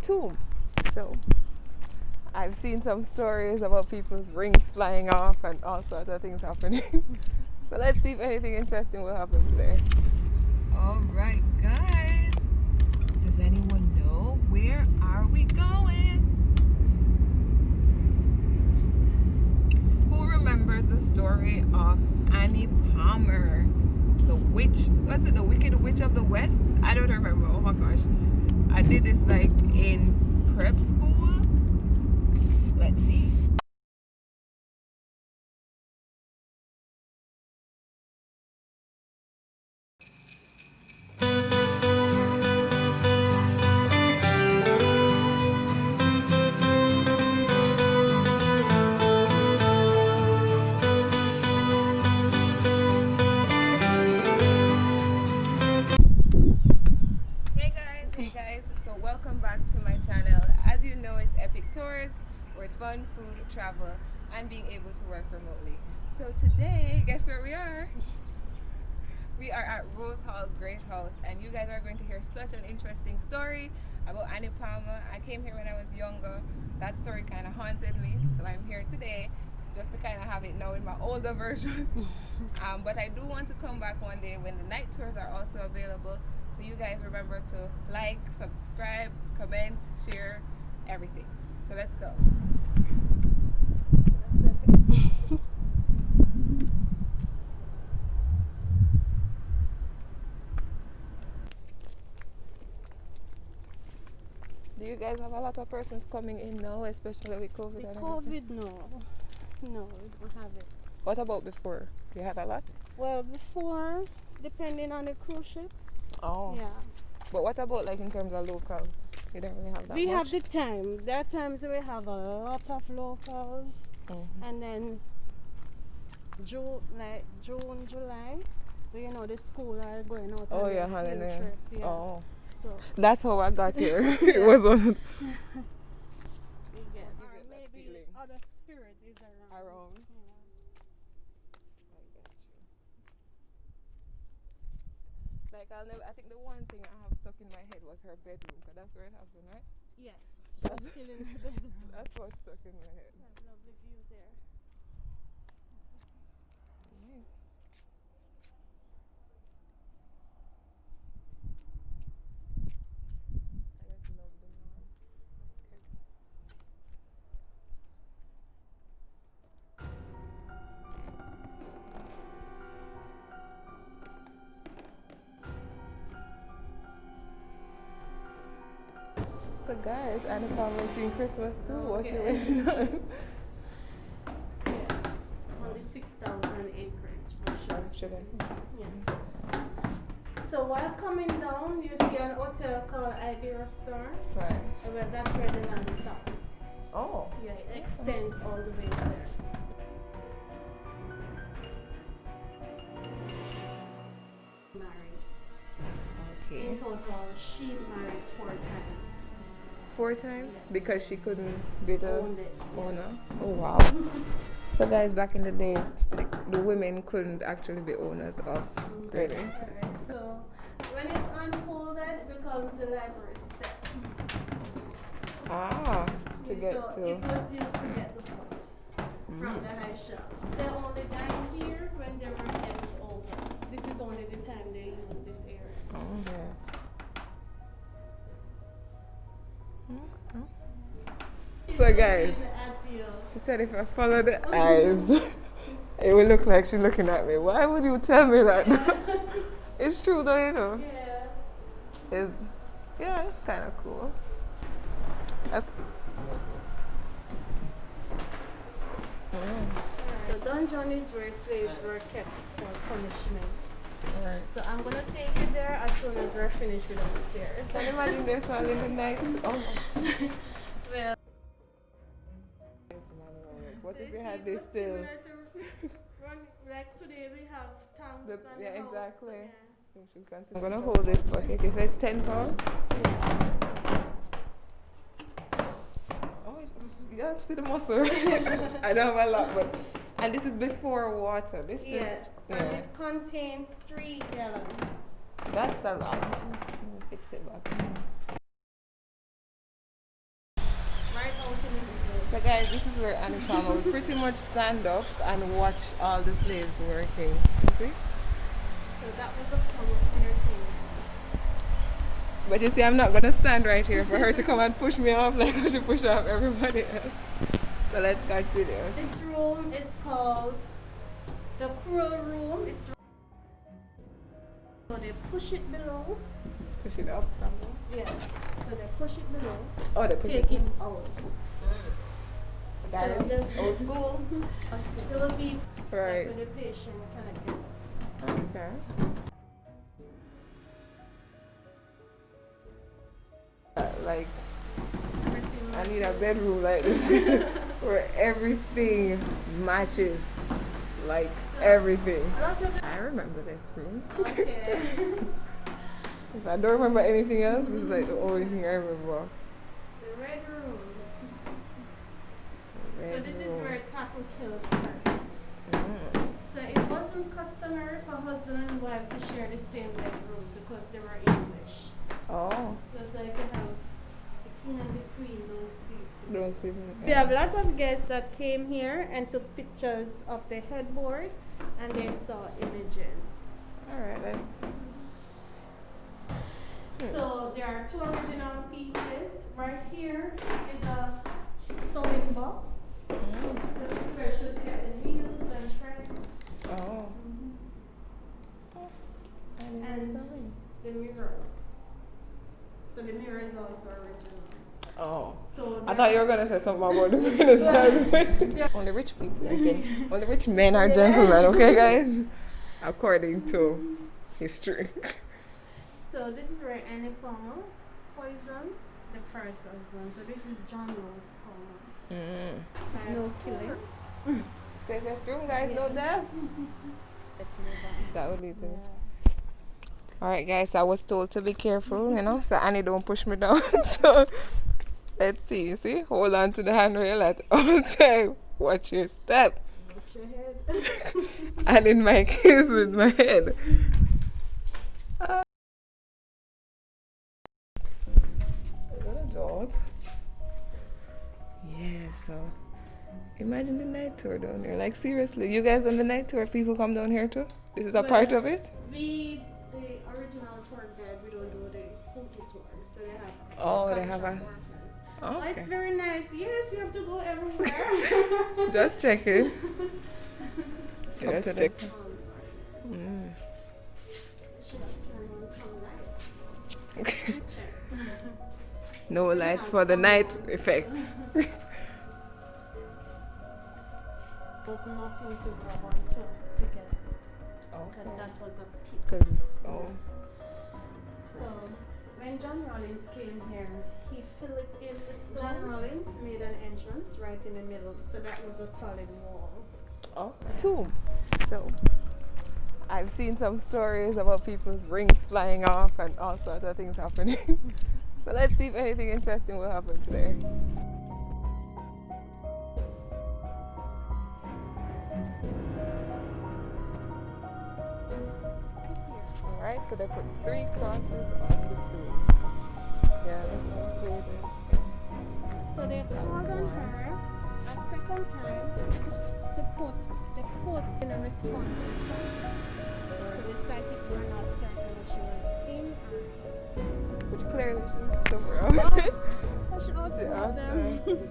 tomb. So I've seen some stories about people's rings flying off and all sorts of things happening. So let's see if anything interesting will happen today. Alright guys, does anyone know where are we going? Who remembers the story of Annie Palmer? The witch, was it the Wicked Witch of the West? I don't remember, oh my gosh. I did this like in prep school. Let's see. Hey guys, so welcome back to my channel. As you know, it's EpicTourzZ, where it's fun, food, travel, and being able to work remotely. So today, guess where we are? We are at Rose Hall Great House, and you guys are going to hear such an interesting story about Annie Palmer. I came here when I was younger. That story kind of haunted me, so I'm here today just to kind of have it now in my older version. But I do want to come back one day when the night tours are also available. So you guys remember to like, subscribe, comment, share, everything. So let's go. Do you guys have a lot of persons coming in now, especially with COVID? With COVID, no, we don't have it. What about before? You had a lot? Well, before, depending on the cruise ship. Oh. Yeah. But what about like in terms of locals? You don't really have that We much? have the time. There are times we have a lot of locals, and then June, July, so you know the school are going out. Oh on yeah, a hanging field there. trip, yeah. Oh. So That's how I got here. It was on we get, or that maybe feeling. other spirit is around. Around. Yeah. I got you. Like I think the one thing I have stuck in my head was her bedroom, because that's where it happened, right? Yes. That's, She's still in the bedroom. that's what's stuck in my head. That lovely view there. Nice. I just love the lawn. Okay. So guys, Annie Palmer's seen Christmas too. What you waiting on? On the 6,000 acreage, I'm sure. Sugar. Yeah. So while coming down, you see an hotel called Iberia Star. Right. Well, that's where the land stop. Oh. Yeah, extend all the way there. Married. Okay. In total, she married 4 times. 4 times? Yeah. Because she couldn't be the Owned it. owner? Oh wow. So guys, back in the days, the women couldn't actually be owners of great races. Alright, so when it's unfolded, it becomes the library step. Ah, to Yeah, get so to. it was used to get the books from the high shelves. They only dine here when there were guests over. This is only the time they use this area. Oh, yeah. So guys, she said if I follow the eyes, it will look like she's looking at me. Why would you tell me that? It's true though, you know. Yeah. It's kind of cool. That's, So dungeon is where slaves were kept for punishment. Right. So I'm gonna take you there as soon as we're finished with upstairs. Can you imagine this all in the night? Oh. Well, What so if you we see, had it this was still? similar to like today we have tanks and Yeah, the house, exactly. yeah. I'm gonna hold this bucket. You said it's £10. Oh, yeah, see the muscle. I don't have a lot, but and this is before water. This Yes, is and it contains 3 gallons. That's a lot. Let me fix it back. this is where Annie Palmer would pretty much stand up and watch all the slaves working. You see? So that was a form of entertainment. But you see, I'm not gonna stand right here for her to come and push me off like how she pushed off everybody else. So let's continue. This room is called the cruel room. It's so they push it below. Push it up somewhere. Yeah. So they push it below. Oh, they push Take it it out. So guys, So the- old school. Hospital beep. Right. Like when the patient cannot get up. Okay. Like, Everything I need a matches. bedroom like this where everything matches. Like, everything. A lot of I remember this room. okay. If I don't remember anything else, this is like the only thing I remember. The red room. So Red this is room. where Taco killed her. Mm. So it wasn't customary for husband and wife to share the same bedroom because they were English. Oh, Just like you have the king and the queen don't sleep together. don't sleep in We have lots of guests that came here and took pictures of the headboard and they saw images. Alright, let's. So there are two original pieces. Right here is a sewing box. So this is where she would get the needles and threads. Oh. And the mirror. So the mirror is also original. Oh. So I thought you were gonna say something about the Renaissance. Only rich people are gentlemen. Only rich men are gentlemen, okay guys? According to history. So this is where Annie Palmer poisoned the first husband. So this is John Rose Palmer. No killing. Safest room, guys, no deaths. That would lead to it. Alright guys, I was told to be careful, you know, so Annie don't push me down. So let's see, you see? Hold on to the handrail at all time. Watch your step. Watch your head. And in my case with my head. Is that a dog? Yeah, so imagine the night tour down here. Like seriously, you guys on the night tour, people come down here too? This is a part of it? We, the original tour guide, we don't do the spooky tour. So they have Oh, they have a. contract workers. Oh, Okay. it's very nice. Yes, you have to go everywhere. Just checking. Just checking. Mm. Should have turned on some light. Check. No lights for the night effects. There's nothing to grab onto to get it. Okay. That was a peak. Because, oh. So, when John Rollins came here, he filled it in with stones. John Rollins made an entrance right in the middle, so that was a solid wall. Oh, tomb. So, I've seen some stories about people's rings flying off and all sorts of things happening. So let's see if anything interesting will happen today. Alright, so they put 3 crosses on the tomb. Yeah, that's so crazy. So they called on her a second time to put the foot in a response to the psychic. So the psychic were not certain if she was in or out. Which clearly she's somewhere else. I should also them.